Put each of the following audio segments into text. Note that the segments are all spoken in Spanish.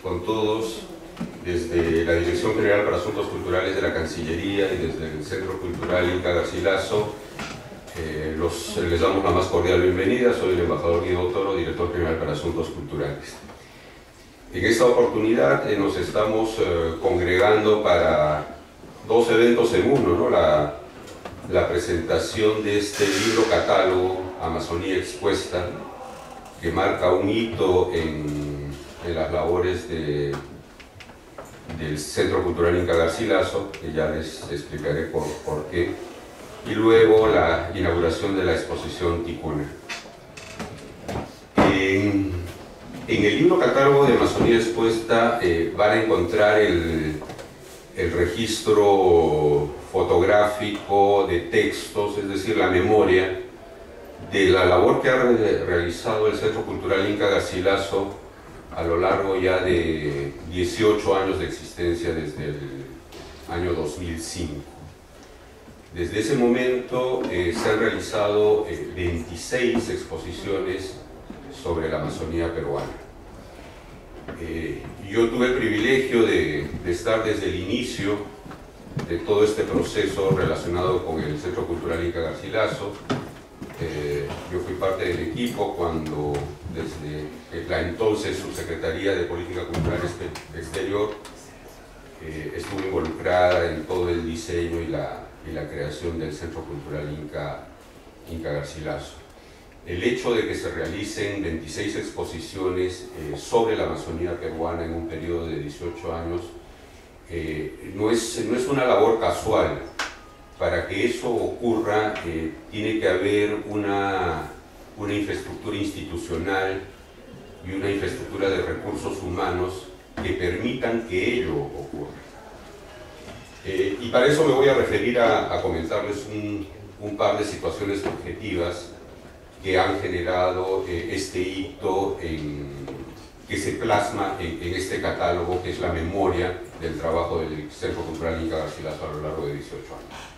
con todos desde la Dirección General para Asuntos Culturales de la Cancillería y desde el Centro Cultural Inca Garcilaso. Les damos la más cordial bienvenida. Soy el embajador Guido Toro, Director General para Asuntos Culturales. En esta oportunidad nos estamos congregando para dos eventos en uno, ¿no? La presentación de este libro catálogo Amazonía Expuesta, que marca un hito en las labores del Centro Cultural Inca Garcilaso, que ya les explicaré por qué, y luego la inauguración de la exposición Ticuna. En el libro catálogo de Amazonía Expuesta van a encontrar el registro fotográfico de textos, es decir, la memoria de la labor que ha realizado el Centro Cultural Inca Garcilaso a lo largo ya de 18 años de existencia, desde el año 2005. Desde ese momento se han realizado 26 exposiciones sobre la Amazonía peruana. Yo tuve el privilegio de estar desde el inicio de todo este proceso relacionado con el Centro Cultural Inca Garcilaso. Yo fui parte del equipo cuando, desde la entonces Subsecretaría de Política Cultural Exterior, estuve involucrada en todo el diseño y la creación del Centro Cultural Inca Garcilaso. El hecho de que se realicen 26 exposiciones sobre la Amazonía peruana en un periodo de 18 años no es una labor casual. Para que eso ocurra, tiene que haber una infraestructura institucional y una infraestructura de recursos humanos que permitan que ello ocurra. Y para eso me voy a referir a comentarles un par de situaciones objetivas que han generado este hito que se plasma en este catálogo, que es la memoria del trabajo del Centro Cultural Inca Garcilaso a lo largo de 18 años.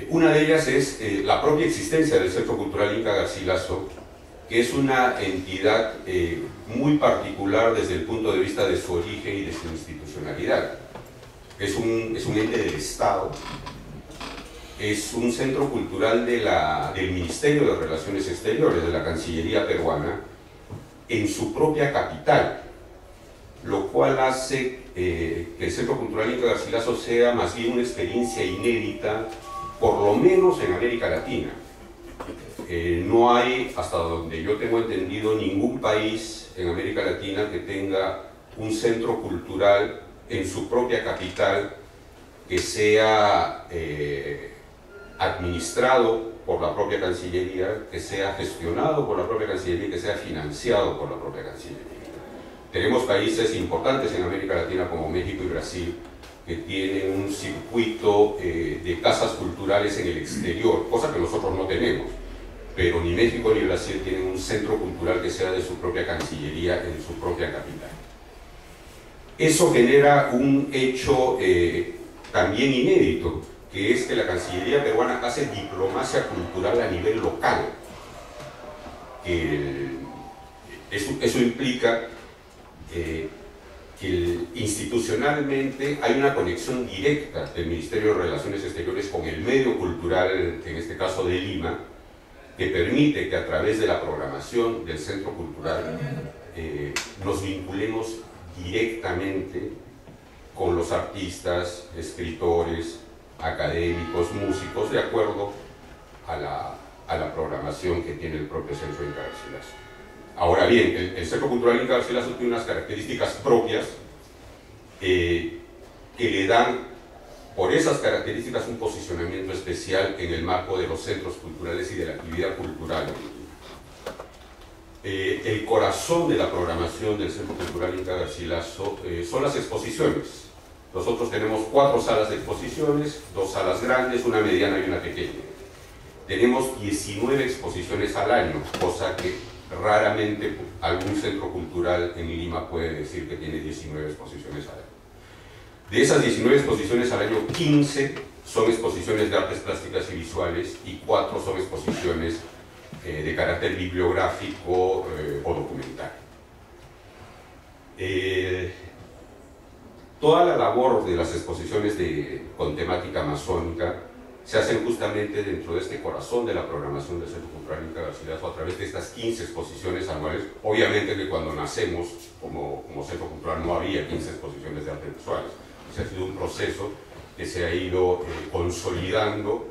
Una de ellas es la propia existencia del Centro Cultural Inca Garcilaso, que es una entidad muy particular desde el punto de vista de su origen y de su institucionalidad. Es un ente del Estado, es un centro cultural del Ministerio de Relaciones Exteriores, de la Cancillería peruana, en su propia capital, lo cual hace que el Centro Cultural Inca Garcilaso sea más bien una experiencia inédita, por lo menos en América Latina. No hay, hasta donde yo tengo entendido, ningún país en América Latina que tenga un centro cultural en su propia capital que sea administrado por la propia Cancillería, que sea gestionado por la propia Cancillería y que sea financiado por la propia Cancillería. Tenemos países importantes en América Latina como México y Brasil, que tienen un circuito de casas culturales en el exterior, cosa que nosotros no tenemos, pero ni México ni Brasil tienen un centro cultural que sea de su propia Cancillería en su propia capital. Eso genera un hecho también inédito, que es que la Cancillería peruana hace diplomacia cultural a nivel local. Eso implica que institucionalmente hay una conexión directa del Ministerio de Relaciones Exteriores con el medio cultural, en este caso de Lima, que permite que a través de la programación del Centro Cultural nos vinculemos directamente con los artistas, escritores, académicos, músicos, de acuerdo a la programación que tiene el propio Centro Inca Garcilaso. Ahora bien, el Centro Cultural Inca Garcilaso tiene unas características propias que le dan, por esas características, un posicionamiento especial en el marco de los centros culturales y de la actividad cultural. El corazón de la programación del Centro Cultural Inca Garcilaso son las exposiciones. Nosotros tenemos 4 salas de exposiciones, 2 salas grandes, una mediana y una pequeña. Tenemos 19 exposiciones al año, cosa que raramente algún centro cultural en Lima puede decir que tiene 19 exposiciones al año. De esas 19 exposiciones al año, 15 son exposiciones de artes plásticas y visuales y 4 son exposiciones de carácter bibliográfico o documental. Toda la labor de las exposiciones con temática amazónica se hacen justamente dentro de este corazón de la programación del Centro Cultural Inca Garcilaso a través de estas 15 exposiciones anuales. Obviamente que cuando nacemos como Centro Cultural no había 15 exposiciones de artes visuales. O sea, ha sido un proceso que se ha ido consolidando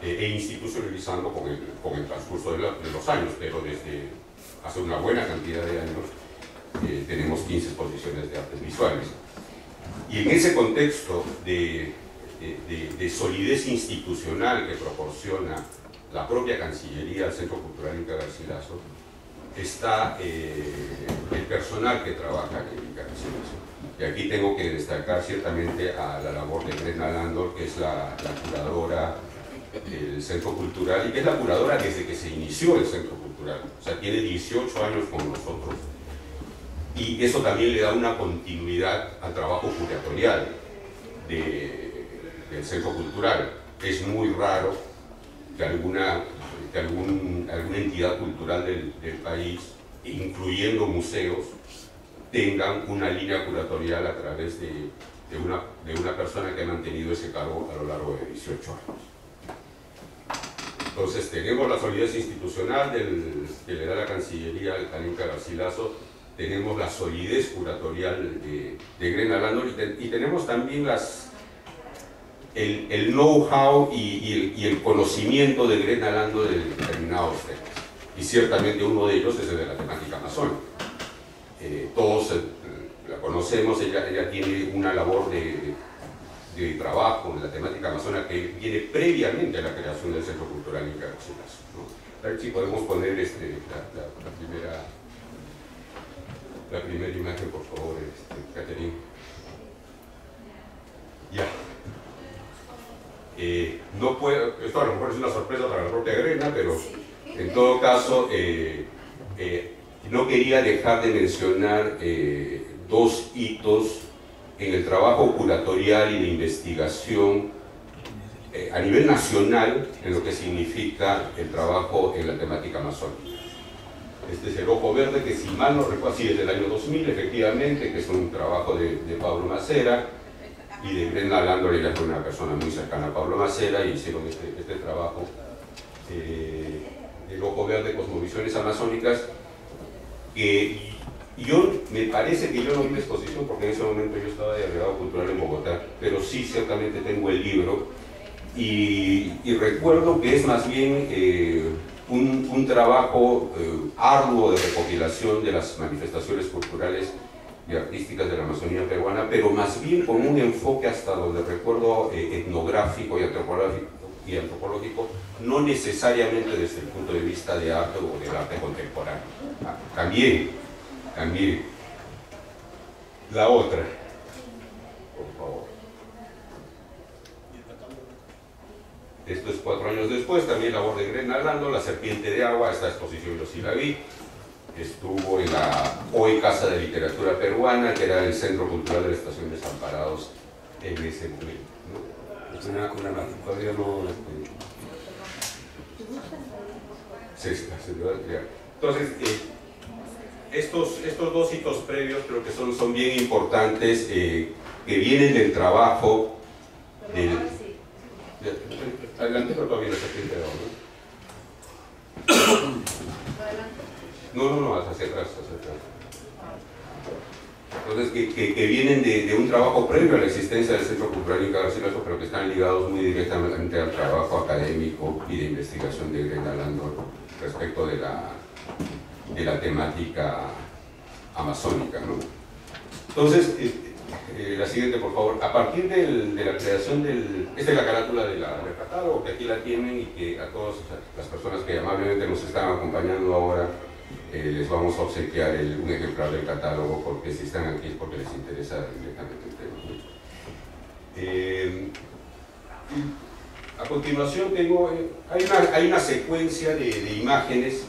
e institucionalizando con el transcurso de los años, pero desde hace una buena cantidad de años tenemos 15 exposiciones de artes visuales. Y en ese contexto de solidez institucional que proporciona la propia Cancillería al Centro Cultural Inca Garcilaso está el personal que trabaja en Inca Garcilaso. Y aquí tengo que destacar ciertamente a la labor de Grena Landor, que es la curadora del Centro Cultural y que es la curadora desde que se inició el Centro Cultural. O sea, tiene 18 años con nosotros y eso también le da una continuidad al trabajo curatorial del Centro Cultural. Es muy raro que alguna entidad cultural del país, incluyendo museos, tengan una línea curatorial a través de una persona que ha mantenido ese cargo a lo largo de 18 años. Entonces tenemos la solidez institucional que le da la Cancillería al Inca Garcilaso, tenemos la solidez curatorial de Grena Landor y tenemos también el know-how y el conocimiento de Grena Landor de determinados temas. Y ciertamente uno de ellos es el de la temática amazónica. Todos la conocemos, ella tiene una labor de trabajo en la temática amazónica que viene previamente a la creación del Centro Cultural Inca Garcilaso, ¿no? A ver si podemos poner la primera imagen, por favor, Catherine. Ya. No puedo, esto a lo mejor es una sorpresa para la propia Grena, pero en todo caso no quería dejar de mencionar dos hitos en el trabajo curatorial y de investigación a nivel nacional en lo que significa el trabajo en la temática amazónica. Este es el Ojo Verde, que si mal no recuerdo, sí, es del año 2000, efectivamente, que es un trabajo de Pablo Macera, y de Grena Landor. Ella fue una persona muy cercana a Pablo Macera, y hicieron este trabajo, el Ojo Verde, Cosmovisiones Amazónicas, que me parece que yo no vi la exposición porque en ese momento yo estaba de agregado cultural en Bogotá, pero sí ciertamente tengo el libro y recuerdo que es más bien un trabajo arduo de recopilación de las manifestaciones culturales y artísticas de la Amazonía peruana, pero más bien con un enfoque hasta donde recuerdo etnográfico y antropológico, no necesariamente desde el punto de vista de arte o del arte contemporáneo. También. La otra, por favor. Esto es 4 años después, también labor de Grena Landor, La Serpiente de Agua. Esta exposición yo sí la vi. Estuvo en la hoy Casa de Literatura Peruana, que era el Centro Cultural de la Estación Desamparados en ese momento, ¿no? Es una todavía no... Entonces, estos dos hitos previos creo que son bien importantes, que vienen del trabajo del... Adelante, pero todavía no se siente ¿no? No, hacia atrás. Entonces, que vienen de un trabajo previo a la existencia del Centro Cultural Inca Garcilaso, pero que están ligados muy directamente al trabajo académico y de investigación de Grena Landor respecto de la temática amazónica, ¿no? Entonces, la siguiente, por favor. A partir de la creación esta es la carátula del catálogo, que aquí la tienen y que a todas las personas que amablemente nos están acompañando ahora les vamos a obsequiar un ejemplar del catálogo, porque si están aquí es porque les interesa directamente el tema. A continuación hay una secuencia de imágenes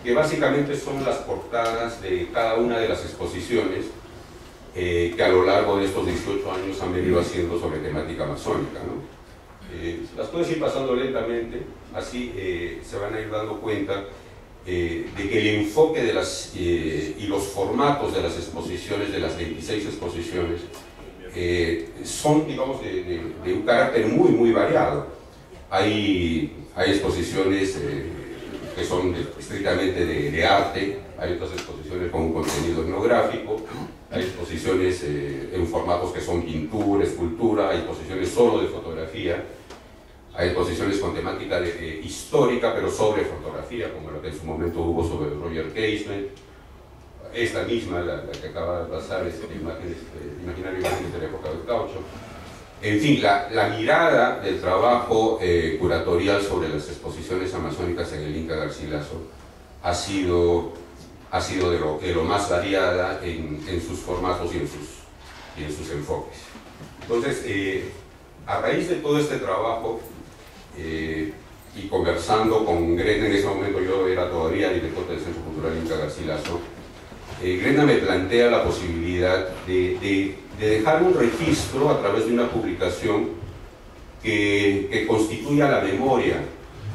que básicamente son las portadas de cada una de las exposiciones que a lo largo de estos 18 años han venido haciendo sobre temática amazónica, ¿no? Las puedes ir pasando lentamente, así se van a ir dando cuenta de que el enfoque de y los formatos de las exposiciones, de las 26 exposiciones, son, digamos, de un carácter muy variado. Hay exposiciones que son estrictamente de arte, hay otras exposiciones con un contenido etnográfico, hay exposiciones en formatos que son pintura, escultura, hay exposiciones solo de fotografía, hay exposiciones con temática histórica, pero sobre fotografía, como la que en su momento hubo sobre Roger Casement. Esta misma, la que acaba de pasar, Imaginario Imágenes de la época del caucho. En fin, la mirada del trabajo curatorial sobre las exposiciones amazónicas en el Inca Garcilaso ha sido de lo más variada en sus formatos y en sus enfoques. Entonces, a raíz de todo este trabajo, y conversando con Gretna, en ese momento yo era todavía director del Centro Cultural Inca Garcilaso, Gretna me plantea la posibilidad de dejar un registro a través de una publicación que constituya la memoria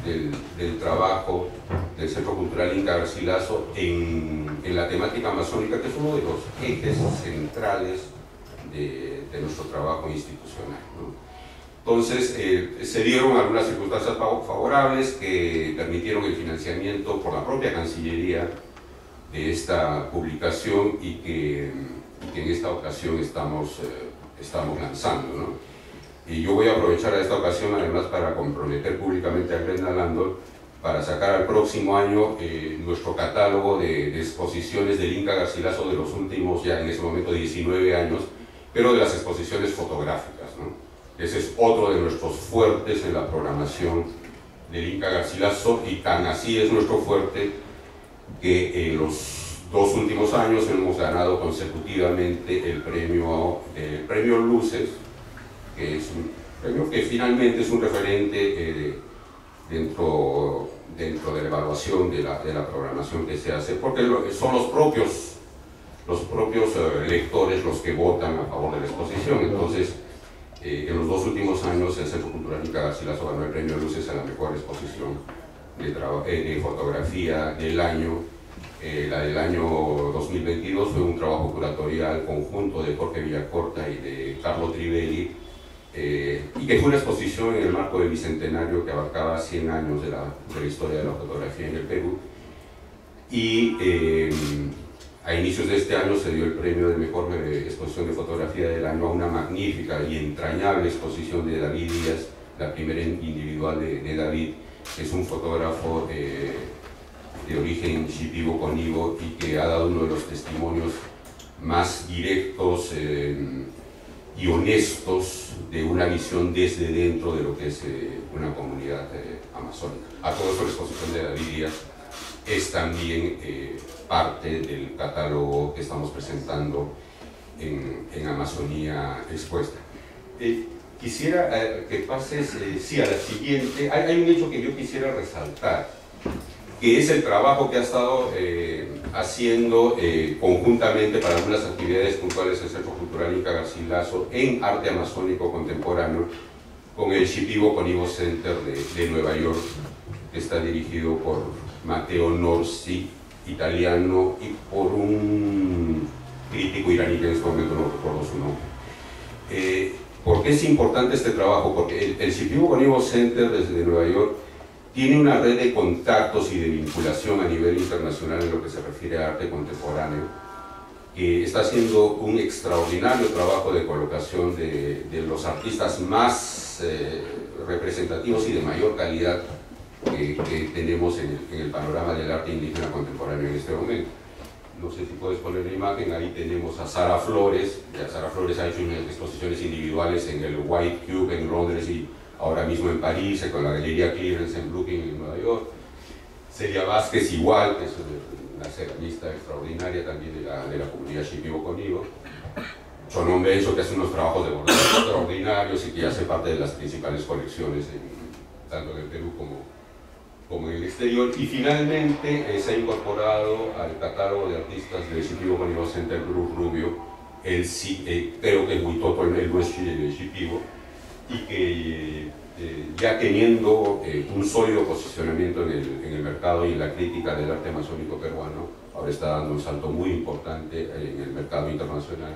del trabajo del Centro Cultural Inca Garcilaso en la temática amazónica, que es uno de los ejes centrales de nuestro trabajo institucional, ¿no? Entonces, se dieron algunas circunstancias favorables que permitieron el financiamiento por la propia Cancillería de esta publicación y que en esta ocasión estamos lanzando, ¿no? Y yo voy a aprovechar a esta ocasión además para comprometer públicamente a Gretna Landor para sacar al próximo año nuestro catálogo de exposiciones del Inca Garcilaso de los últimos, ya en ese momento, 19 años, pero de las exposiciones fotográficas, ¿no? Ese es otro de nuestros fuertes en la programación del Inca Garcilaso, y tan así es nuestro fuerte que en los 2 últimos años hemos ganado consecutivamente el premio Luces, que es un premio que finalmente es un referente dentro de la evaluación de la programación que se hace, porque son los propios lectores los que votan a favor de la exposición. Entonces, en los 2 últimos años el Centro Cultural Inca Garcilaso ganó el premio Luces a la mejor exposición de fotografía del año. La del año 2022 fue un trabajo curatorial conjunto de Jorge Villacorta y de Carlo Trivelli, y que fue una exposición en el marco del bicentenario que abarcaba 100 años de la historia de la fotografía en el Perú. Y a inicios de este año se dio el premio de mejor exposición de fotografía del año a una magnífica y entrañable exposición de David Díaz, la primera individual de David, que es un fotógrafo de origen shipibo-conibo y que ha dado uno de los testimonios más directos y honestos de una visión desde dentro de lo que es una comunidad amazónica. A todo eso la exposición de David Díaz es también parte del catálogo que estamos presentando en Amazonía Expuesta. Quisiera que pases a la siguiente. Hay un hecho que yo quisiera resaltar, que es el trabajo que ha estado haciendo conjuntamente para algunas actividades puntuales el Centro Cultural Inca Garcilaso en arte amazónico contemporáneo con el Shipibo-Conibo Center de Nueva York, que está dirigido por Matteo Norsi, italiano, y por un crítico iraní que en este momento no recuerdo su nombre. ¿Por qué es importante este trabajo? Porque el Shipibo-Conibo Center desde Nueva York tiene una red de contactos y de vinculación a nivel internacional en lo que se refiere a arte contemporáneo, que está haciendo un extraordinario trabajo de colocación de los artistas más representativos y de mayor calidad que tenemos en el panorama del arte indígena contemporáneo en este momento. No sé si puedes poner la imagen. Ahí tenemos a Sara Flores. Sara Flores ha hecho unas exposiciones individuales en el White Cube en Londres y ahora mismo en París, con la Galería Clearance en Brooklyn, en Nueva York. Celia Vázquez igual, que es una ceramista extraordinaria también de la comunidad Shipibo-Conibo. Chonon Bencho, que hace unos trabajos de bordado extraordinarios y que hace parte de las principales colecciones tanto en el Perú como en el exterior. Y finalmente se ha incorporado al catálogo de artistas del Shipibo-Conibo Center Bruce Rubio, creo que es Huitoto, el West de Shipibo, y que ya teniendo un sólido posicionamiento en el mercado y en la crítica del arte amazónico peruano, ahora está dando un salto muy importante en el mercado internacional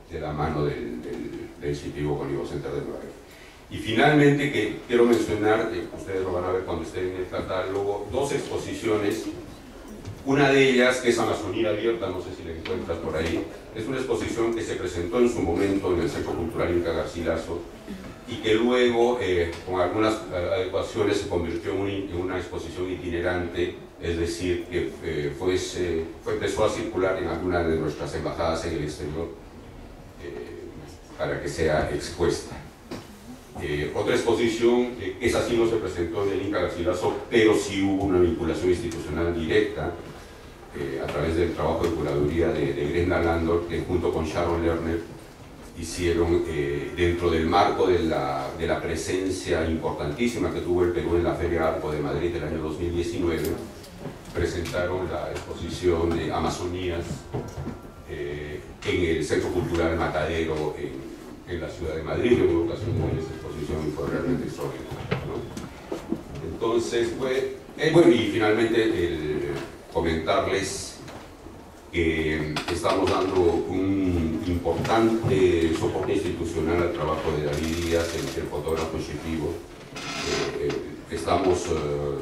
de la mano del sitio con Ivo Center de Nueva York. Y finalmente, que quiero mencionar, ustedes lo van a ver cuando estén en el catálogo, dos exposiciones. Una de ellas, que es Amazonía Abierta, no sé si la encuentras por ahí, es una exposición que se presentó en su momento en el Centro Cultural Inca Garcilaso y que luego, con algunas adecuaciones, se convirtió en una exposición itinerante, es decir, que empezó a circular en algunas de nuestras embajadas en el exterior para que sea expuesta. Otra exposición, esa sí no se presentó en el Inca Garcilaso, pero sí hubo una vinculación institucional directa a través del trabajo de curaduría de Brenda Landor, que junto con Sharon Lerner hicieron, dentro del marco de la presencia importantísima que tuvo el Perú en la Feria Arco de Madrid del año 2019, presentaron la exposición de Amazonías en el Centro Cultural Matadero en la ciudad de Madrid. Yo tuve ocasión de ver esa exposición y fue realmente extraordinaria, ¿no? Entonces, bueno, y finalmente comentarles que estamos dando un importante soporte institucional al trabajo de David Díaz, el fotógrafo ejecutivo. Estamos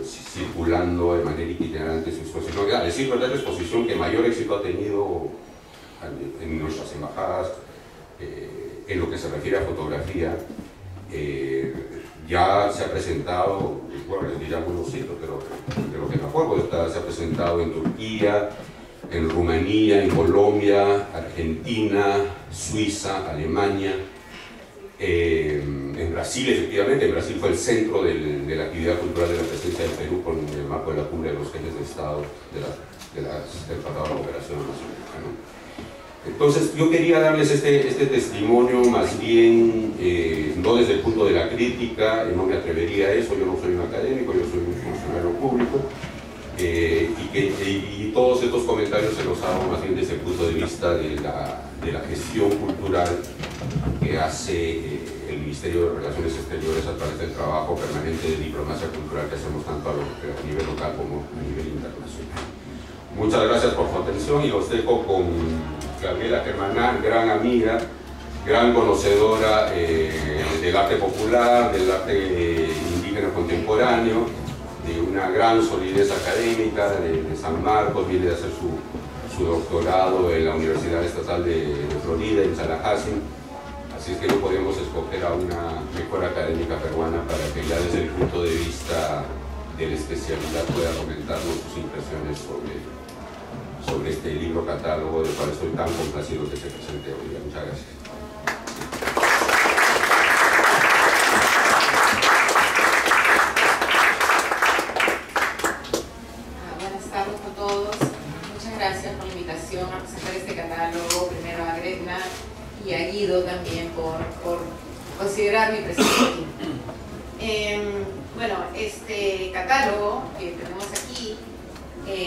circulando de manera itinerante su exposición. A decir verdad, la exposición que mayor éxito ha tenido en nuestras embajadas, en lo que se refiere a fotografía, ya se ha presentado, bueno, les diré algunos sitios, pero de lo que me acuerdo, se ha presentado en Turquía, en Rumanía, en Colombia, Argentina, Suiza, Alemania, en Brasil, efectivamente. En Brasil fue el centro de la actividad cultural de la presencia del Perú con el marco de la cumbre de los jefes de Estado del Tratado de la Cooperación Amazónica, ¿no? Entonces, yo quería darles este testimonio más bien, no desde el punto de la crítica, no me atrevería a eso, yo no soy un académico, yo soy un funcionario público, y todos estos comentarios se los hago más bien desde el punto de vista de la gestión cultural que hace el Ministerio de Relaciones Exteriores a través del trabajo permanente de diplomacia cultural que hacemos tanto a nivel local como a nivel internacional. Muchas gracias por su atención y los dejo con Gabriela Germanán, gran amiga, gran conocedora del arte popular, del arte indígena contemporáneo, de una gran solidez académica de San Marcos, viene de hacer su doctorado en la Universidad Estatal de Florida, en Tallahassee. Así es que no podemos escoger a una mejor académica peruana para que ya desde el punto de vista de la especialidad pueda comentarnos sus impresiones sobre este libro catálogo, del cual estoy tan complacido que se presente hoy día. Muchas gracias. Buenas tardes a todos. Muchas gracias por la invitación a presentar este catálogo, primero a Gretna y a Guido también por considerar mi presencia aquí. Bueno, este catálogo que tenemos aquí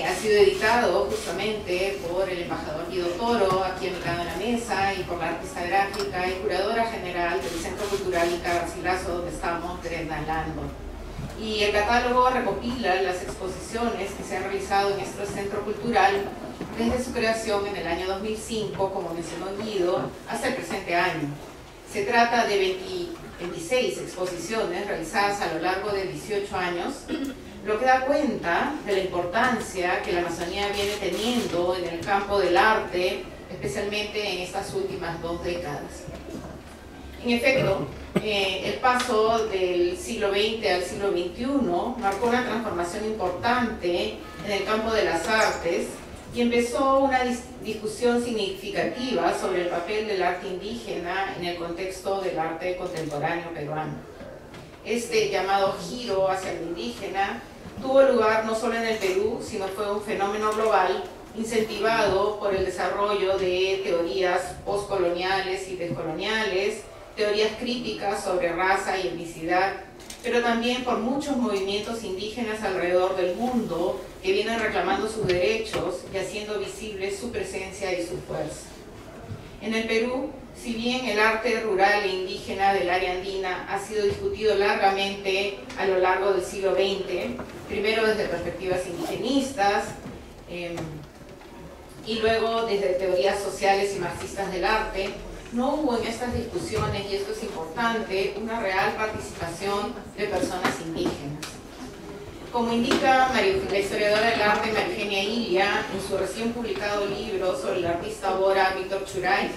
ha sido editado justamente por el embajador Guido Toro, aquí a mi lado en la mesa, y por la artista gráfica y curadora general del Centro Cultural Inca Garcilaso, donde estamos, Brenda Landor. Y el catálogo recopila las exposiciones que se han realizado en este centro cultural desde su creación en el año 2005, como mencionó Guido, hasta el presente año. Se trata de 26 exposiciones realizadas a lo largo de 18 años, lo que da cuenta de la importancia que la Amazonía viene teniendo en el campo del arte, especialmente en estas últimas 2 décadas. En efecto, el paso del siglo XX al siglo XXI marcó una transformación importante en el campo de las artes y empezó una discusión significativa sobre el papel del arte indígena en el contexto del arte contemporáneo peruano. Este llamado giro hacia lo indígena tuvo lugar no solo en el Perú, sino fue un fenómeno global incentivado por el desarrollo de teorías postcoloniales y descoloniales, teorías críticas sobre raza y etnicidad, pero también por muchos movimientos indígenas alrededor del mundo que vienen reclamando sus derechos y haciendo visible su presencia y su fuerza. En el Perú Si bien el arte rural e indígena del área andina ha sido discutido largamente a lo largo del siglo XX, primero desde perspectivas indigenistas, y luego desde teorías sociales y marxistas del arte, no hubo en estas discusiones, y esto es importante, una real participación de personas indígenas. Como indica la historiadora del arte María Eugenia Ilia en su recién publicado libro sobre el artista bora Víctor Churay,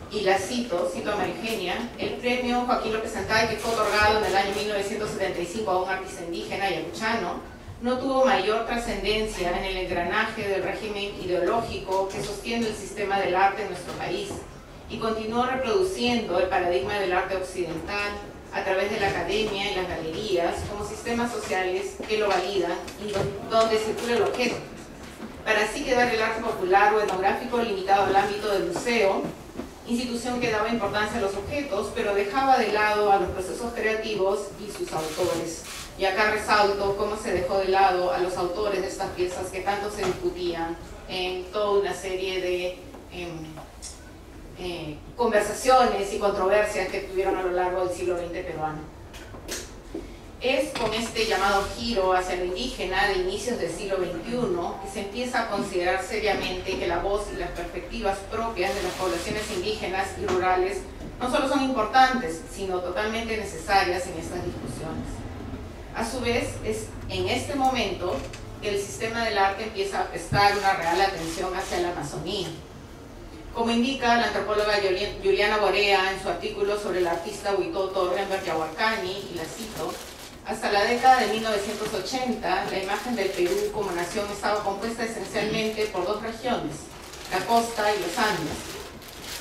y la cito a María Eugenia, el premio Joaquín López Antay, que fue otorgado en el año 1975 a un artista indígena ayacuchano, no tuvo mayor trascendencia en el engranaje del régimen ideológico que sostiene el sistema del arte en nuestro país y continuó reproduciendo el paradigma del arte occidental a través de la academia y las galerías como sistemas sociales que lo validan y donde circula el objeto, para así quedar el arte popular o etnográfico limitado al ámbito del museo, institución que daba importancia a los objetos, pero dejaba de lado a los procesos creativos y sus autores. Y acá resalto cómo se dejó de lado a los autores de estas piezas que tanto se discutían en toda una serie de conversaciones y controversias que tuvieron a lo largo del siglo XX peruano. Es con este llamado giro hacia lo indígena de inicios del siglo XXI que se empieza a considerar seriamente que la voz y las perspectivas propias de las poblaciones indígenas y rurales no solo son importantes, sino totalmente necesarias en estas discusiones. A su vez, es en este momento que el sistema del arte empieza a prestar una real atención hacia la Amazonía. Como indica la antropóloga Juliana Borea en su artículo sobre el artista Huitoto Renberg Yahuarcani, y la cito, hasta la década de 1980, la imagen del Perú como nación estaba compuesta esencialmente por dos regiones, la costa y los Andes.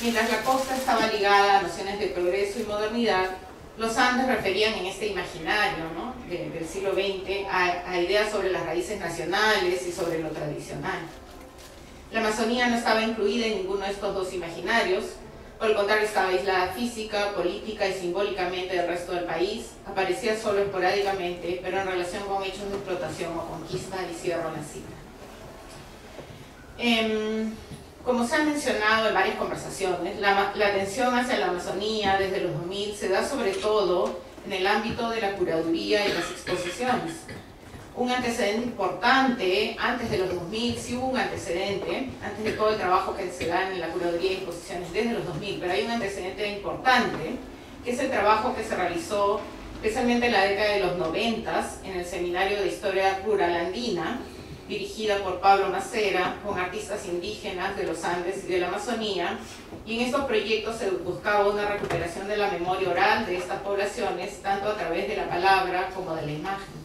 Mientras la costa estaba ligada a nociones de progreso y modernidad, los Andes referían en este imaginario, ¿no?, del siglo XX a ideas sobre las raíces nacionales y sobre lo tradicional. La Amazonía no estaba incluida en ninguno de estos dos imaginarios, por el contrario estaba aislada física, política y simbólicamente del resto del país, aparecía solo esporádicamente, pero en relación con hechos de explotación o conquista, y cierro la cita. Como se ha mencionado en varias conversaciones, la atención hacia la Amazonía desde los 2000 se da sobre todo en el ámbito de la curaduría y las exposiciones. Un antecedente importante, antes de los 2000, sí hubo un antecedente, antes de todo el trabajo que se da en la curaduría y exposiciones desde los 2000, pero hay un antecedente importante, que es el trabajo que se realizó especialmente en la década de los 90 en el Seminario de Historia Rural Andina, dirigida por Pablo Macera, con artistas indígenas de los Andes y de la Amazonía, y en estos proyectos se buscaba una recuperación de la memoria oral de estas poblaciones, tanto a través de la palabra como de la imagen.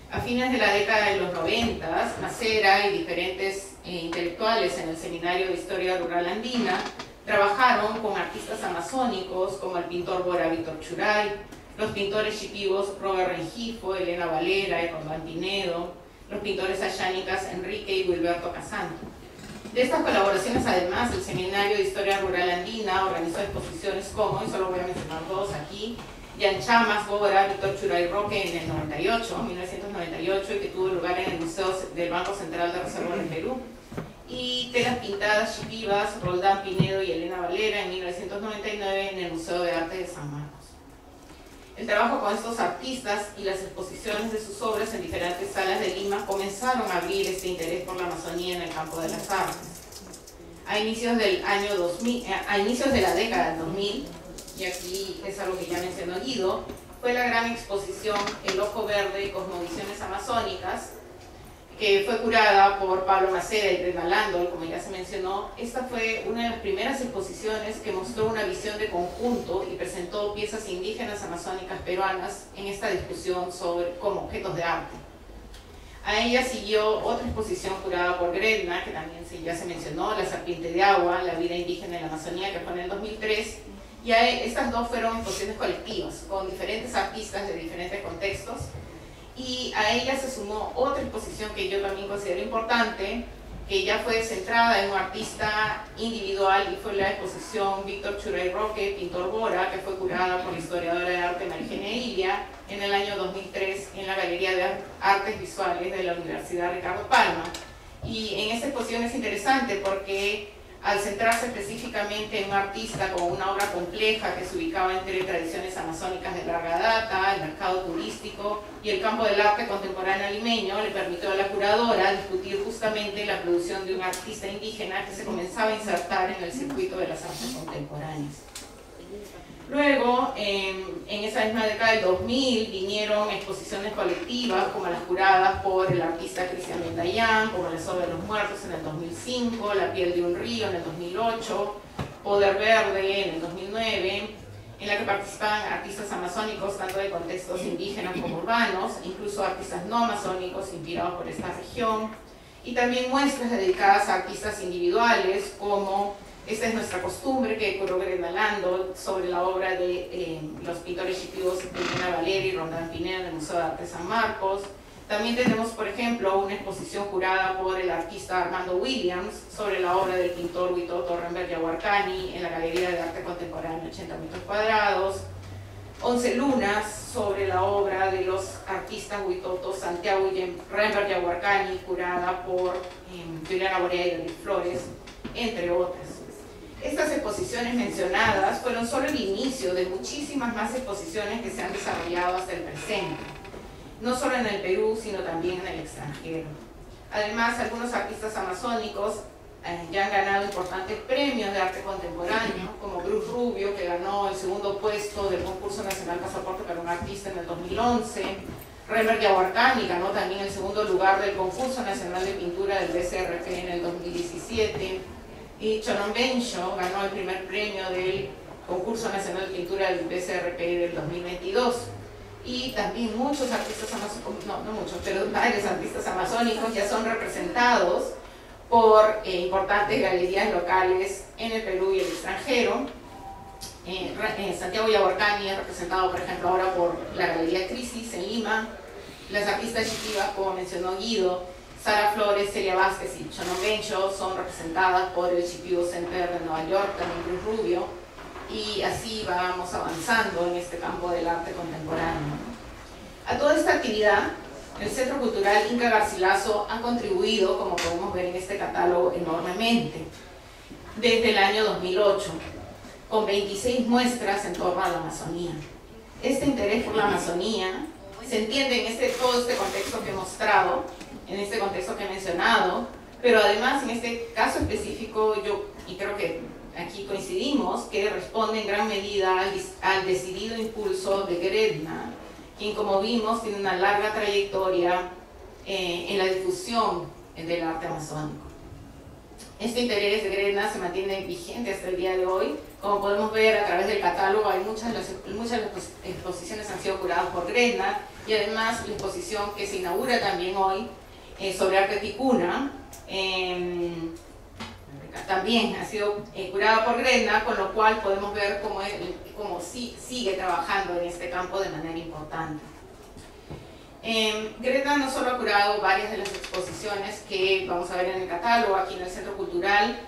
A fines de la década de los 90, Macera y diferentes intelectuales en el Seminario de Historia Rural Andina trabajaron con artistas amazónicos como el pintor bora Víctor Churay, los pintores chipivos Robert Rengifo, Elena Valera y Rondán Pinedo, los pintores ayánicas Enrique y Wilberto Casanto. De estas colaboraciones, además, el Seminario de Historia Rural Andina organizó exposiciones como, y solo voy a mencionar dos aquí, Yan Chamas, Bora, Víctor Churay Roque en el 1998, y que tuvo lugar en el Museo del Banco Central de Reserva de Perú. Y Telas Pintadas Chipivas, Roldán Pinedo y Elena Valera en 1999 en el Museo de Arte de San Marcos. El trabajo con estos artistas y las exposiciones de sus obras en diferentes salas de Lima comenzaron a abrir este interés por la Amazonía en el campo de las artes. A inicios del año 2000, a inicios de la década del 2000, y aquí es algo que ya mencionó Guido, fue la gran exposición El Ojo Verde, Cosmovisiones Amazónicas, que fue curada por Pablo Macera y Brenda Landol, como ya se mencionó. Esta fue una de las primeras exposiciones que mostró una visión de conjunto y presentó piezas indígenas amazónicas peruanas en esta discusión como objetos de arte. A ella siguió otra exposición curada por Gretna, que también ya se mencionó, La Serpiente de Agua, la vida indígena en la Amazonía, que fue en el 2003, y estas dos fueron exposiciones colectivas, con diferentes artistas de diferentes contextos, y a ella se sumó otra exposición que yo también considero importante, que ya fue centrada en un artista individual, y fue la exposición Víctor Churay Roque, pintor bora, que fue curada por la historiadora de arte María Eugenia Ilia en el año 2003 en la Galería de Artes Visuales de la Universidad Ricardo Palma. Y en esta exposición es interesante porque al centrarse específicamente en un artista con una obra compleja que se ubicaba entre tradiciones amazónicas de larga data, el mercado turístico y el campo del arte contemporáneo limeño, le permitió a la curadora discutir justamente la producción de un artista indígena que se comenzaba a insertar en el circuito de las artes contemporáneas. Luego, en esa misma década del 2000, vinieron exposiciones colectivas como las curadas por el artista Cristian Bendayán, como La Soga de los Muertos en el 2005, La Piel de un Río en el 2008, Poder Verde en el 2009, en la que participaban artistas amazónicos tanto de contextos indígenas como urbanos, incluso artistas no amazónicos inspirados por esta región, y también muestras dedicadas a artistas individuales como Esta es nuestra costumbre, que curó Gretna Landol sobre la obra de los pintores chipivos Elena Valeri y Rondán Pineda del Museo de Arte San Marcos. También tenemos, por ejemplo, una exposición jurada por el artista Armando Williams sobre la obra del pintor Huitoto Renber Yahuarcani en la Galería de Arte Contemporáneo 80 metros cuadrados. 11 lunas sobre la obra de los artistas Huitoto Santiago y Renber Yahuarcani, curada por Juliana Borea y David Flores, entre otras. Estas exposiciones mencionadas fueron solo el inicio de muchísimas más exposiciones que se han desarrollado hasta el presente, no solo en el Perú, sino también en el extranjero. Además, algunos artistas amazónicos ya han ganado importantes premios de arte contemporáneo, como Bruce Rubio, que ganó el segundo puesto del concurso nacional Pasaporte para un Artista en el 2011, Renber Yahuarcani ganó también el segundo lugar del concurso nacional de pintura del BCRP en el 2017, y Chonon Bencho ganó el primer premio del concurso nacional de pintura del BCRP del 2022. Y también muchos artistas amazónicos, no muchos, pero varios artistas amazónicos ya son representados por importantes galerías locales en el Perú y el extranjero. Santiago Yahuarcani es representado, por ejemplo, ahora por la Galería Crisis en Lima. Las artistas chipivas, como mencionó Guido, Sara Flores, Celia Vázquez y Chonon Bencho, son representadas por el Chipivo Center de Nueva York, también Bruce Rubio, y así vamos avanzando en este campo del arte contemporáneo. A toda esta actividad, el Centro Cultural Inca Garcilaso ha contribuido, como podemos ver en este catálogo, enormemente, desde el año 2008, con 26 muestras en torno a la Amazonía. Este interés por la Amazonía se entiende en todo este contexto que he mostrado, en este contexto que he mencionado, pero además en este caso específico y creo que aquí coincidimos, que responde en gran medida al decidido impulso de Gretna, quien, como vimos, tiene una larga trayectoria en la difusión del arte amazónico. Este interés de Gretna se mantiene vigente hasta el día de hoy. Como podemos ver a través del catálogo, muchas de las exposiciones han sido curadas por Gretna, y además la exposición que se inaugura también hoy sobre arte ticuna también ha sido curada por Gretna, con lo cual podemos ver cómo sigue trabajando en este campo de manera importante. Gretna no solo ha curado varias de las exposiciones que vamos a ver en el catálogo aquí en el Centro Cultural,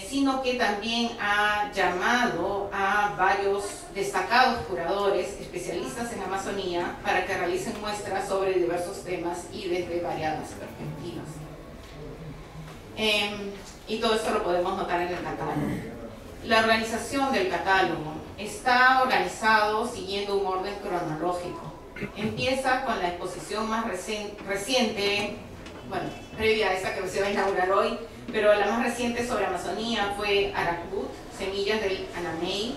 sino que también ha llamado a varios destacados curadores, especialistas en Amazonía, para que realicen muestras sobre diversos temas y desde variadas perspectivas. Y todo esto lo podemos notar en el catálogo. La organización del catálogo está organizado siguiendo un orden cronológico. Empieza con la exposición más reciente, bueno, previa a esta que se va a inaugurar hoy, pero la más reciente sobre Amazonía fue Aracbut, Semillas del Anamey,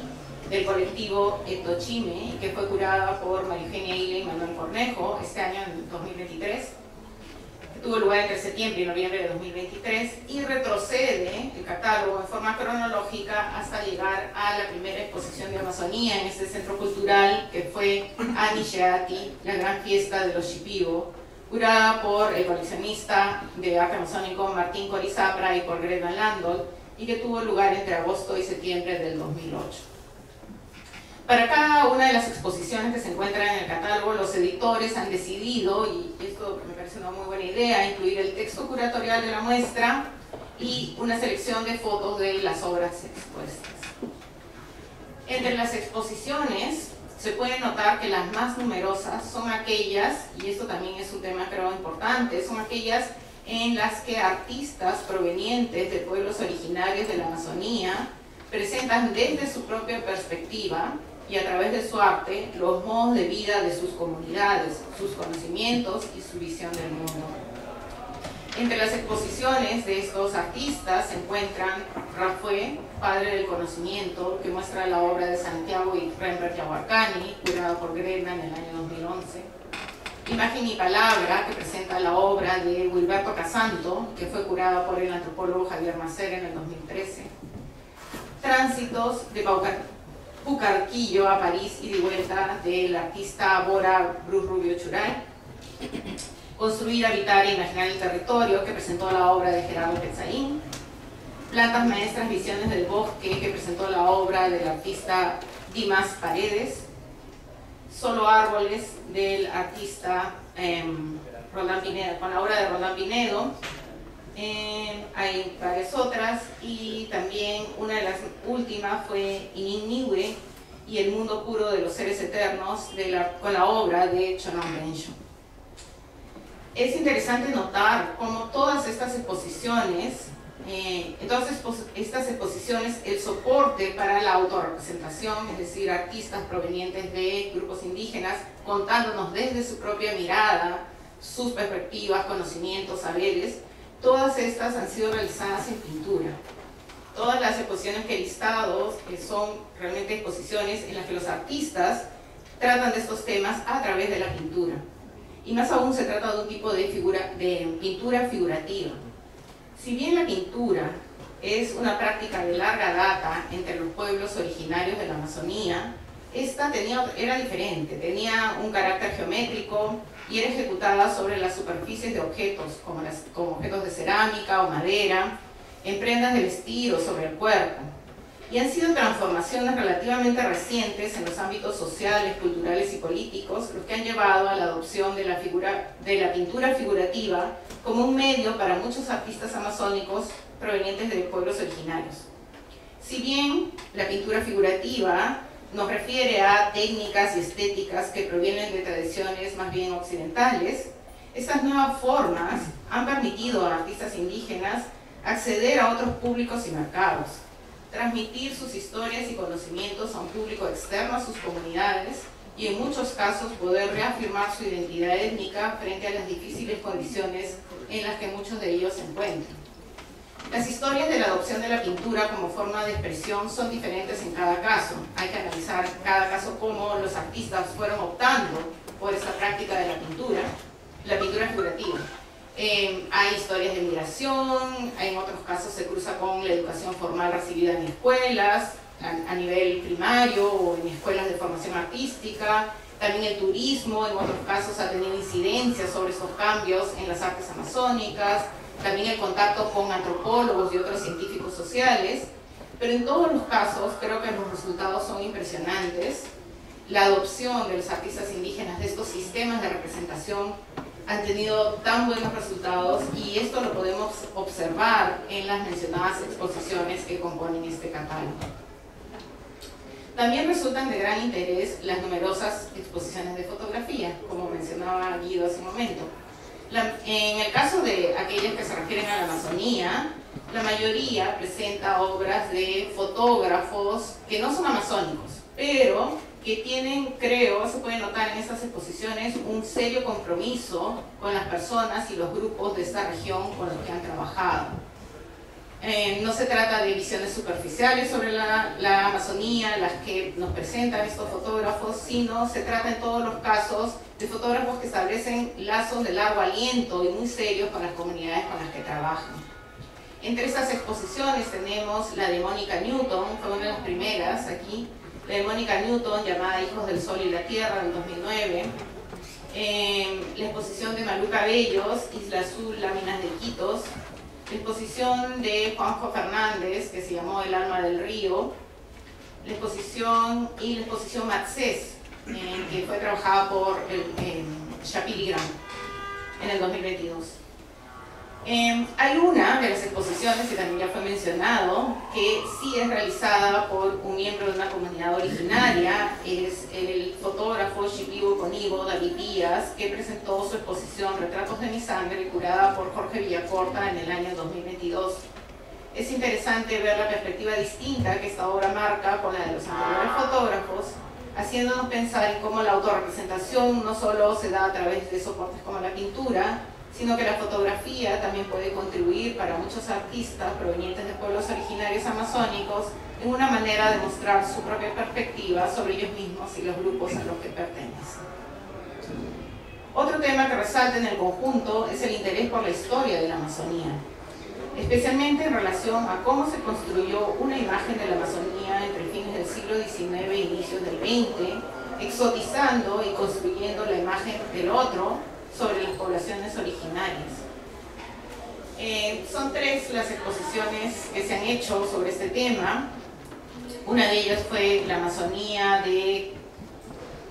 del colectivo Etochime, que fue curada por María Eugenia Ile y Manuel Cornejo este año, en 2023. Tuvo lugar entre septiembre y noviembre de 2023, y retrocede el catálogo en forma cronológica hasta llegar a la primera exposición de Amazonía en este centro cultural, que fue Anisheati, la gran fiesta de los Shipibo, curada por el coleccionista de arte amazónico Martín Corizapra y por Gretna Landol, y que tuvo lugar entre agosto y septiembre del 2008. Para cada una de las exposiciones que se encuentran en el catálogo, los editores han decidido, y esto me parece una muy buena idea, incluir el texto curatorial de la muestra y una selección de fotos de las obras expuestas. Entre las exposiciones se puede notar que las más numerosas son aquellas, y esto también es un tema creo importante, son aquellas en las que artistas provenientes de pueblos originarios de la Amazonía presentan desde su propia perspectiva y a través de su arte los modos de vida de sus comunidades, sus conocimientos y su visión del mundo. Entre las exposiciones de estos artistas se encuentran Rafué, Padre del Conocimiento, que muestra la obra de Santiago y Rembert Yahuarcani, curada por Grebna en el año 2011. Imagen y Palabra, que presenta la obra de Wilberto Casanto, que fue curada por el antropólogo Javier Macer en el 2013. Tránsitos de Pucarquillo a París y de vuelta, del artista Bora Bruce Rubio Churay. Construir, habitar e imaginar el territorio, que presentó la obra de Gerardo Petzaín. Plantas maestras, visiones del bosque, que presentó la obra del artista Dimas Paredes. Solo árboles, del artista Roldán Pinedo, con la obra de Roldán Pinedo. Hay varias otras, y también una de las últimas fue Ininigüe y el mundo puro de los seres eternos, con la obra de Chonon Bencho. Es interesante notar cómo todas estas exposiciones, el soporte para la autorrepresentación, es decir, artistas provenientes de grupos indígenas, contándonos desde su propia mirada, sus perspectivas, conocimientos, saberes, todas estas han sido realizadas en pintura. Todas las exposiciones que he listado son realmente exposiciones en las que los artistas tratan de estos temas a través de la pintura. Y más aún se trata de un tipo de pintura figurativa. Si bien la pintura es una práctica de larga data entre los pueblos originarios de la Amazonía, esta era diferente, tenía un carácter geométrico y era ejecutada sobre las superficies de objetos, como objetos de cerámica o madera, en prendas de vestir o sobre el cuerpo. Y han sido transformaciones relativamente recientes en los ámbitos sociales, culturales y políticos los que han llevado a la adopción de la pintura figurativa como un medio para muchos artistas amazónicos provenientes de pueblos originarios. Si bien la pintura figurativa nos refiere a técnicas y estéticas que provienen de tradiciones más bien occidentales, estas nuevas formas han permitido a artistas indígenas acceder a otros públicos y mercados, transmitir sus historias y conocimientos a un público externo a sus comunidades y en muchos casos poder reafirmar su identidad étnica frente a las difíciles condiciones en las que muchos de ellos se encuentran. Las historias de la adopción de la pintura como forma de expresión son diferentes en cada caso. Hay que analizar cada caso cómo los artistas fueron optando por esta práctica de la pintura figurativa. Hay historias de migración, en otros casos se cruza con la educación formal recibida en escuelas, a nivel primario o en escuelas de formación artística. También el turismo, en otros casos, ha tenido incidencia sobre esos cambios en las artes amazónicas. También el contacto con antropólogos y otros científicos sociales. Pero en todos los casos creo que los resultados son impresionantes. La adopción de los artistas indígenas de estos sistemas de representación han tenido tan buenos resultados, y esto lo podemos observar en las mencionadas exposiciones que componen este catálogo. También resultan de gran interés las numerosas exposiciones de fotografía, como mencionaba Guido hace un momento. En el caso de aquellas que se refieren a la Amazonía, la mayoría presenta obras de fotógrafos que no son amazónicos, pero que tienen, creo, se puede notar en estas exposiciones, un serio compromiso con las personas y los grupos de esta región con los que han trabajado. No se trata de visiones superficiales sobre la Amazonía, las que nos presentan estos fotógrafos, sino se trata en todos los casos de fotógrafos que establecen lazos de largo aliento y muy serios con las comunidades con las que trabajan. Entre estas exposiciones tenemos la de Mónica Newton, fue una de las primeras aquí, la de Mónica Newton llamada Hijos del Sol y la Tierra del 2009, la exposición de Malú Cabellos, Isla Azul, Láminas de Iquitos, la exposición de Juanjo Fernández que se llamó El Alma del Río, la exposición Matsés, que fue trabajada por Shapiri Gran en el 2022. Hay una de las exposiciones, que también ya fue mencionado, que sí es realizada por un miembro de una comunidad originaria, es el fotógrafo Shipibo Conibo, David Díaz, que presentó su exposición Retratos de mi sangre, curada por Jorge Villacorta en el año 2022. Es interesante ver la perspectiva distinta que esta obra marca con la de los anteriores fotógrafos, haciéndonos pensar en cómo la autorrepresentación no solo se da a través de soportes como la pintura, sino que la fotografía también puede contribuir para muchos artistas provenientes de pueblos originarios amazónicos en una manera de mostrar su propia perspectiva sobre ellos mismos y los grupos a los que pertenecen. Otro tema que resalta en el conjunto es el interés por la historia de la Amazonía, especialmente en relación a cómo se construyó una imagen de la Amazonía entre fines del siglo XIX e inicios del XX, exotizando y construyendo la imagen del otro sobre las poblaciones originarias. Son 3 las exposiciones que se han hecho sobre este tema. Una de ellas fue la Amazonía de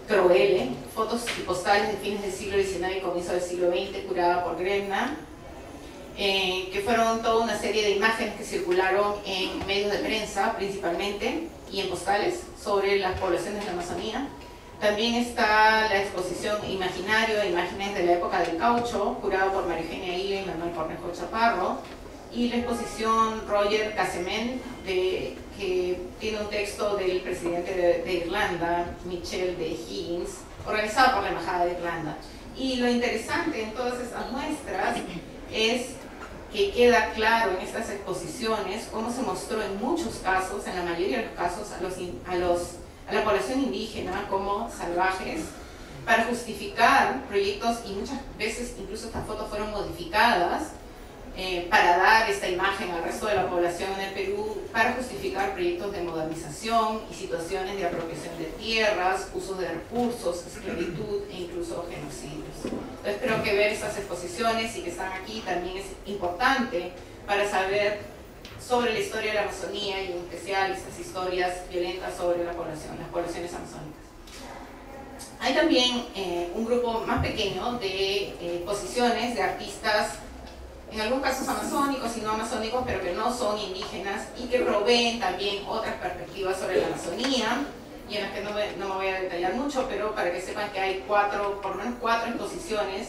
Croele, fotos y postales de fines del siglo XIX y comienzo del siglo XX, curada por Grebna, que fueron toda una serie de imágenes que circularon en medios de prensa principalmente y en postales sobre las poblaciones de la Amazonía. También está la exposición Imaginario de imágenes de la época del caucho, curado por María Eugenia Ile y Manuel Cornejo Chaparro, y la exposición Roger Casemén, que tiene un texto del presidente de Irlanda, Michel de Higgins, organizado por la Embajada de Irlanda. Y lo interesante en todas estas muestras es que queda claro en estas exposiciones cómo se mostró en muchos casos, en la mayoría de los casos, a la población indígena como salvajes, para justificar proyectos, y muchas veces incluso estas fotos fueron modificadas para dar esta imagen al resto de la población en el Perú, para justificar proyectos de modernización y situaciones de apropiación de tierras, usos de recursos, esclavitud e incluso genocidios. Entonces creo que ver estas exposiciones y que están aquí también es importante para saber sobre la historia de la Amazonía y en especial estas historias violentas sobre las poblaciones amazónicas. Hay también un grupo más pequeño de exposiciones de artistas, en algunos casos amazónicos y no amazónicos, pero que no son indígenas y que proveen también otras perspectivas sobre la Amazonía, y en las que no me voy a detallar mucho, pero para que sepan que hay por lo menos cuatro exposiciones,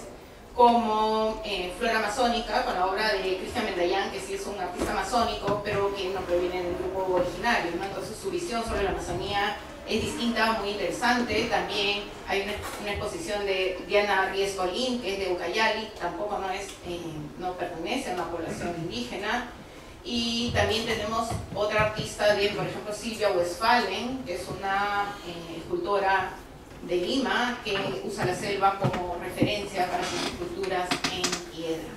como Flora Amazónica, con la obra de Cristian Mendayán, que sí es un artista amazónico, pero que no proviene de un grupo originario, ¿no? Entonces su visión sobre la Amazonía es distinta, muy interesante. También hay una exposición de Diana Riescolín, que es de Ucayali, tampoco no pertenece a una población indígena. Y también tenemos otra artista, por ejemplo Silvia Westphalen, que es una escultora de Lima, que usa la selva como referencia para sus esculturas en piedra.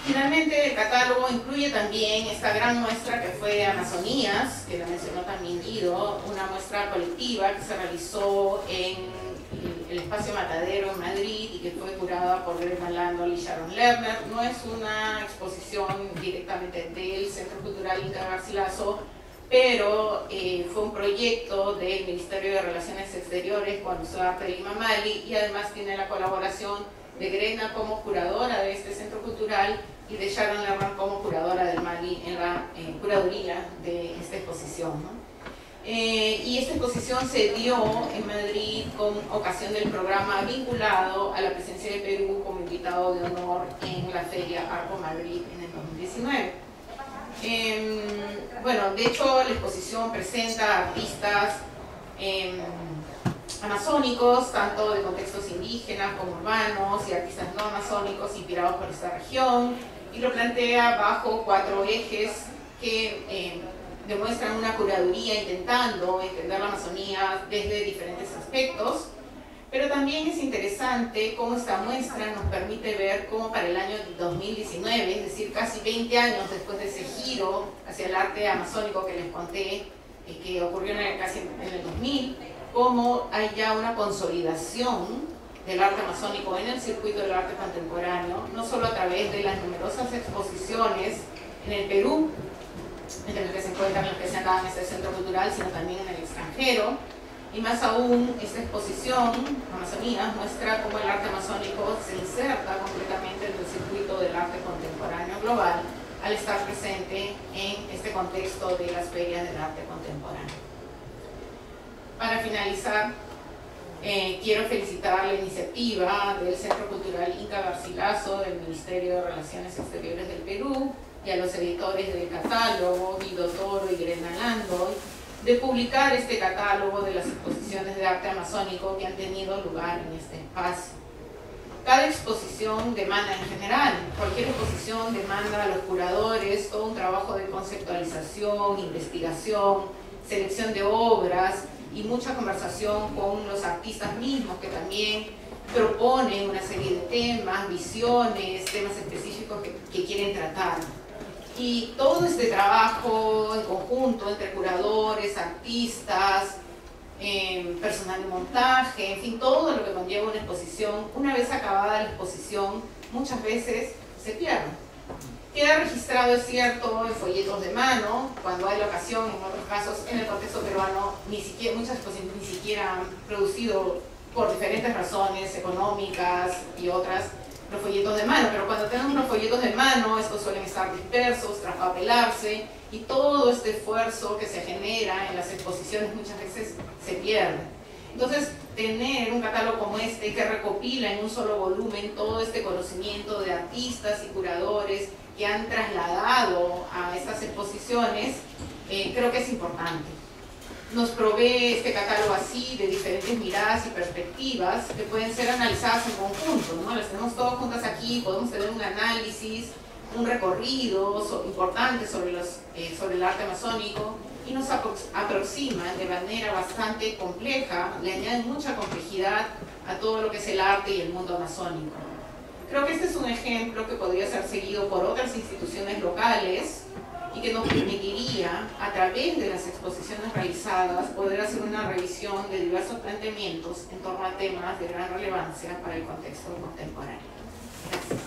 Finalmente, el catálogo incluye también esta gran muestra que fue Amazonías, que la mencionó también Guido, una muestra colectiva que se realizó en el Espacio Matadero en Madrid y que fue curada por Greg Landol y Sharon Lerner. No es una exposición directamente del Centro Cultural Inca Garcilaso, pero fue un proyecto del Ministerio de Relaciones Exteriores con Museo de Arte de Lima Mali, y además tiene la colaboración de Grena como curadora de este centro cultural y de Sharon Lerner como curadora del Mali en la curaduría de esta exposición, ¿no? Y esta exposición se dio en Madrid con ocasión del programa vinculado a la presencia de Perú como invitado de honor en la Feria Arco Madrid en el 2019. Bueno, de hecho la exposición presenta artistas amazónicos, tanto de contextos indígenas como urbanos, y artistas no amazónicos inspirados por esta región, y lo plantea bajo 4 ejes que demuestran una curaduría intentando entender la Amazonía desde diferentes aspectos. Pero también es interesante cómo esta muestra nos permite ver cómo para el año 2019, es decir, casi 20 años después de ese giro hacia el arte amazónico que les conté, que ocurrió casi en el 2000, cómo hay ya una consolidación del arte amazónico en el circuito del arte contemporáneo, no solo a través de las numerosas exposiciones en el Perú, entre las que se encuentran las que se han dado en este centro cultural, sino también en el extranjero. Y más aún, esta exposición, Amazonías, muestra cómo el arte amazónico se inserta completamente en el circuito del arte contemporáneo global al estar presente en este contexto de las ferias del arte contemporáneo. Para finalizar, quiero felicitar la iniciativa del Centro Cultural Inca Garcilaso del Ministerio de Relaciones Exteriores del Perú y a los editores del catálogo, Guido Toro y Grena Landoy, de publicar este catálogo de las exposiciones de arte amazónico que han tenido lugar en este espacio. Cada exposición demanda en general, cualquier exposición demanda a los curadores todo un trabajo de conceptualización, investigación, selección de obras y mucha conversación con los artistas mismos que también proponen una serie de temas, visiones, temas específicos que quieren tratar. Y todo este trabajo en conjunto entre curadores, artistas, personal de montaje, en fin, todo lo que conlleva una exposición, una vez acabada la exposición, muchas veces se pierde. Queda registrado, es cierto, en folletos de mano, cuando hay la ocasión, en otros casos, en el contexto peruano, muchas exposiciones ni siquiera han producido, por diferentes razones económicas y otras, los folletos de mano, pero cuando tenemos los folletos de mano, estos suelen estar dispersos, traspapelarse, y todo este esfuerzo que se genera en las exposiciones muchas veces se pierde. Entonces, tener un catálogo como este que recopila en un solo volumen todo este conocimiento de artistas y curadores que han trasladado a estas exposiciones, creo que es importante. Nos provee este catálogo así de diferentes miradas y perspectivas que pueden ser analizadas en conjunto, ¿no? Las tenemos todas juntas aquí, podemos tener un análisis, un recorrido importante sobre el arte amazónico y nos aproximan de manera bastante compleja, le añaden mucha complejidad a todo lo que es el arte y el mundo amazónico. Creo que este es un ejemplo que podría ser seguido por otras instituciones locales y que nos permitiría, a través de las exposiciones realizadas, poder hacer una revisión de diversos planteamientos en torno a temas de gran relevancia para el contexto contemporáneo. Gracias.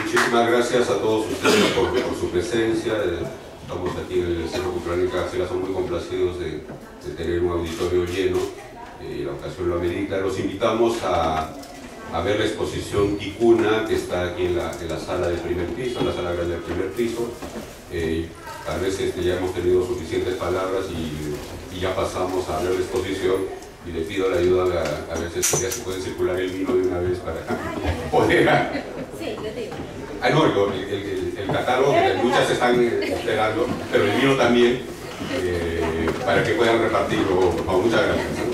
Muchísimas gracias a todos ustedes por su presencia. Estamos aquí en el Centro Cultural Inca Garcilaso muy complacidos de tener un auditorio lleno. La ocasión lo amerita. Los invitamos a ver la exposición Ticuna, que está aquí en la sala del primer piso, en la sala grande del primer piso. Tal vez ya hemos tenido suficientes palabras y ya pasamos a ver la exposición. Y le pido la ayuda a ver si ya se puede circular el vino de una vez para poder... Sí, le digo. No, el catálogo, que muchas están esperando, pero el vino también, para que puedan repartirlo. Por favor, muchas gracias.